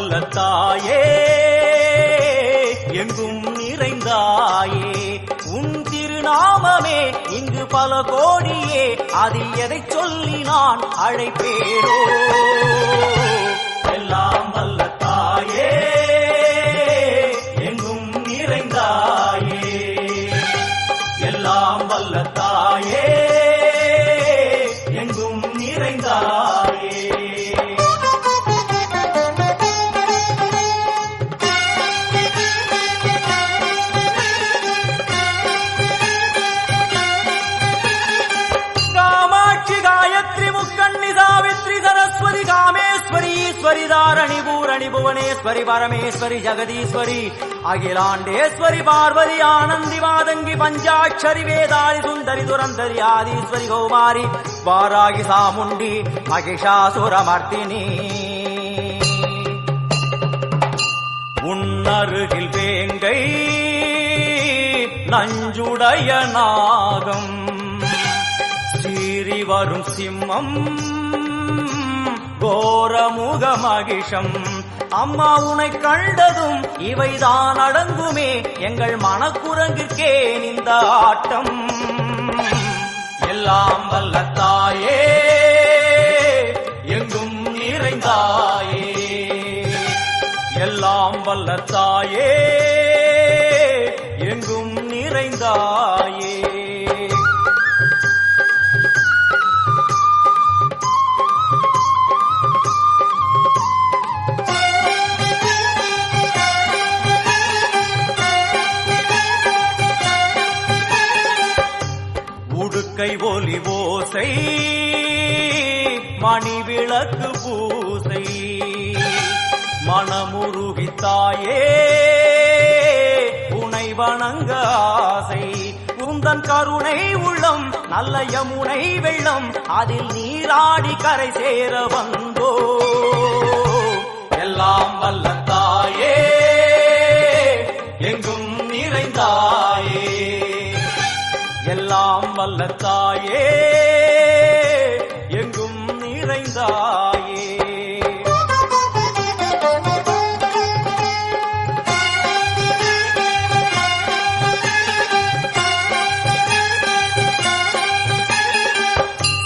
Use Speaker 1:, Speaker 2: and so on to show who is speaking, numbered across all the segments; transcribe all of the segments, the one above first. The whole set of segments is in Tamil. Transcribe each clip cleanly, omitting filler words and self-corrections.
Speaker 1: வல்ல தாயே எங்கும் நிறைந்தாயே உன் திருநாமமே இங்கு பல கோடியே அதில் எதை சொல்லி நான் அழைப்பேனோ எல்லாம் வல்ல தாயே எங்கும் நிறைந்தாயே எல்லாம் வல்ல தாயே எங்கும் நிறைந்தாயே தாரணி பூரணி புவனேஸ்வரி பரமேஸ்வரி ஜெகதீஸ்வரி அகிலாண்டேஸ்வரி பார்வதி ஆனந்தி மாதங்கி பஞ்சாட்சரி வேதாளி சுந்தரி துரந்தரி ஆதீஸ்வரி கௌமாரி வாராகி சாமுண்டி மகிஷாசுரமர்த்தினி உன்னருகில் வேங்கை நஞ்சுடைய நாகம் சீறி வரும் சிம்மம் கோரமுக மகிஷம் அம்மா உனை கண்டதும் இவைதான் அடங்குமே எங்கள் மனக்குரங்கிற்கே இந்த ஆட்டம் எல்லாம் வல்ல தாயே எங்கும் நிறைந்தாயே எல்லாம் வல்ல தாயே எங்கும் நிறைந்தாயே கை ஒலி ஓசை மணி விளக்கு பூசை மனமுருகித்தாயே உனை வணங்க ஆசை உந்தன் கருணை உள்ளம் நல்ல யமுனை வெள்ளம் அதில் நீராடி கரை சேர வந்தோ எல்லாம் வல்ல தாயே எங்கும் நிறைந்தாயே எல்லாம் வல்ல தாயே எங்கும் நிறைந்தாயே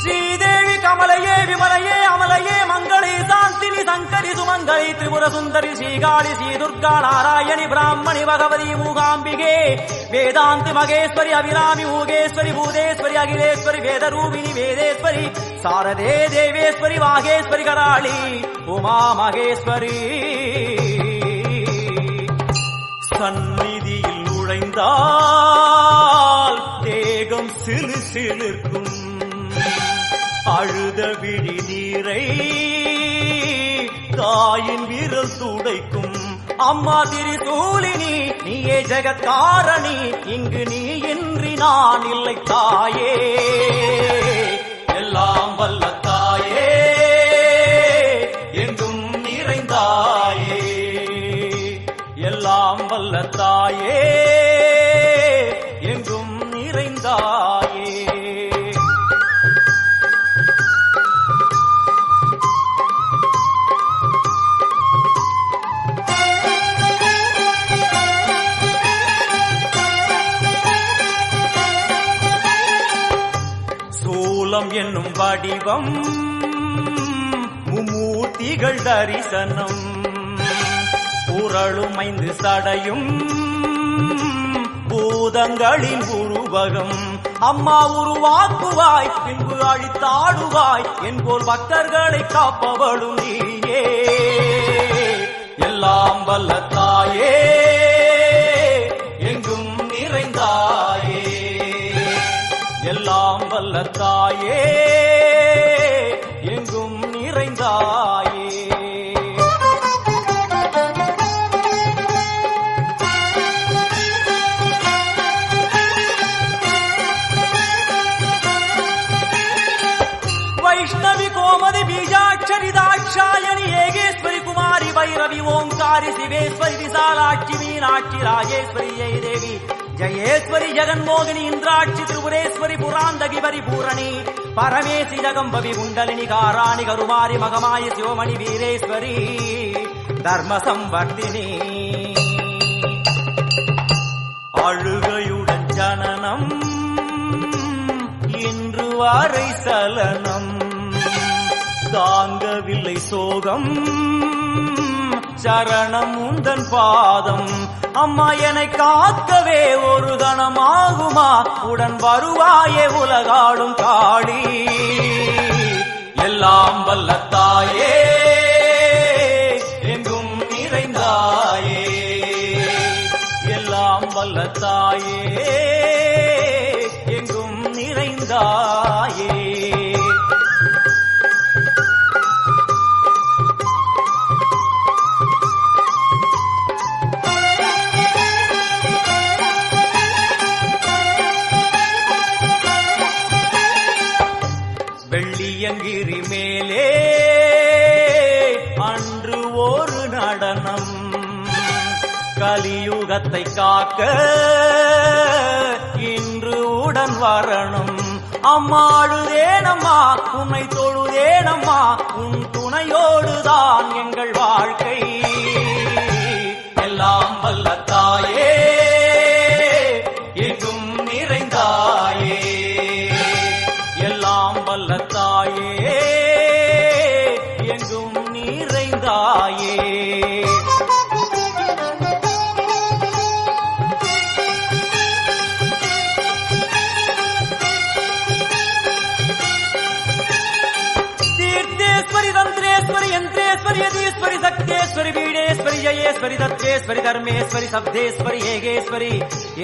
Speaker 1: ஸ்ரீதேவி கமலையே விமலையே அமலையே மங்களே சாந்தினி சங்கரி சுமங்கலி திரிபுர சுந்தரி ஸ்ரீகாளி ஸ்ரீ துர்கா நாராயணி பிராமணி பகவதி மூகாம்பிகே வேதாந்தி மகேஸ்வரி அபிராமி மூகேஸ்வரி பூதேஸ்வரி அகிலேஸ்வரி வேதரூபிணி வேதேஸ்வரி சாரதே தேவேஸ்வரி வாகேஸ்வரி கராளி உமா மகேஸ்வரி சந்நிதியில் நுழைந்தால் தேகம் சிலு சிலிர்க்கும் அழுத விழி நீரை தாயின் விரல் துடைக்கும் அம்மா திரிசூலினி நீயே ஜெகத்காரணி இங்கு நீ இன்றி நான் இல்லை தாயே எல்லாம் வல்ல தாயே எங்கும் நிறைந்தாயே எல்லாம் வல்ல தாயே எங்கும் நிறைந்தாயே என்னும் வடிவம் மும்மூர்த்திகள் தரிசனம் புரளும் 5 சடையும் பூதங்களின் உருவகம் அம்மா உருவாக்குவாய் பின்பு அழித்தாடுவாய் என்போல் பக்தர்களை காப்பவளும் நீயே எல்லாம் வல்ல தாயே எங்கும் நிறைந்தாயே எல்லாம் வல்ல தாயே எங்கும் நிறைந்தாயே வைஷ்ணவி கோமதி பீஜாட்சரி தாட்சாயணி ஏகேஸ்வரி குமாரி வைரவி ஓங்காரி சிவேஸ்வரி விசாலாட்சி மீனாட்சி ராஜேஸ்வரி ஜெய தேவி ஜயேஸ்வரி ஜெகன்மோகினி இந்திராட்சி திரிபுரேஸ்வரி புராந்தகி பரிபூரணி பரமேசி ஜகம்பவி குண்டலினி காராணி கருமாரி மகமாயி சிவமணி வீரேஸ்வரி தர்ம சம்பர்த்தினி அழுகையுடன் ஜனனம் இன்று வரை சலனம் தாங்கவில்லை சோகம் சரணம் உந்தன் பாதம் அம்மா என்னை காக்கவே ஒரு கணமாகுமா உடன் வருவாயே உலகாடும் காளி எல்லாம் வல்ல தாயே எங்கும் நிறைந்தாயே எல்லாம் வல்ல தாயே எங்கும் நிறைந்தாயே வெள்ளியங்கிரி மேலே அன்று ஒரு நடனம் கலியுகத்தை காக்க இன்று உடன் வரணும் அம்மா அழுதேனம்மா உன்னை தொழுதேனம்மா உன் துணையோடுதான் எங்கள் வாழ்க்கை எல்லாம் வல்ல தாயே எங்கும் நிறைந்தாயே எல்லாம் வல்ல தாயே எங்கும் நிறைந்தாயே தீர்த்தேஸ்வரி தந்திரேஸ்வரி யந்திரேஸ்வரி யதீஸ்வரி சக்தேஸ்வரி வீடேஸ்வரி ஜயேஸ்வரி தத்வேஸ்வரி தர்மேஸ்வரி சப்தேஸ்வரி ஏகேஸ்வரி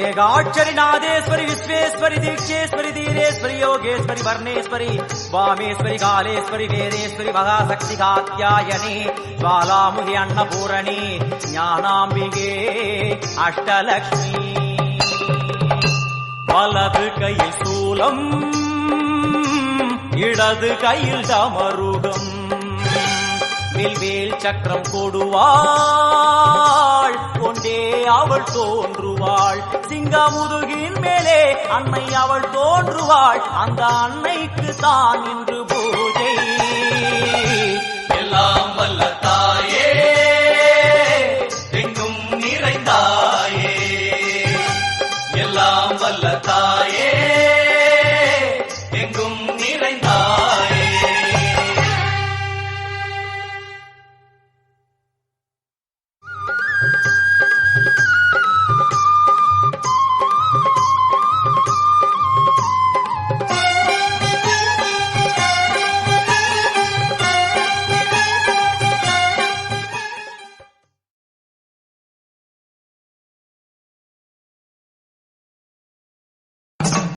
Speaker 1: ஏகாட்சரி நாதேஸ்வரி விஸ்வேஸ்வரி தீட்சேஸ்வரி தீரேஸ்வரி யோகேஸ்வரி வர்ணேஸ்வரி வாமேஸ்வரி காலேஸ்வரி வேதேஸ்வரி மகாசக்தி காத்யாயனி ஜ்வாலாமுகி அன்னபூரணி ஞானாம்பிகே அஷ்டலக்ஷ்மி வலது கையில் சூலம் இடது கையில் டமருகம் வில்வேல் சக்கரம் கொடுவாள் கொண்டே அவள் தோன்றுவாள் சிங்கமுதுகின் மேலே அன்னை அவள் தோன்றுவாள் அந்த அன்னைக்கு தான் இன்று பூஜை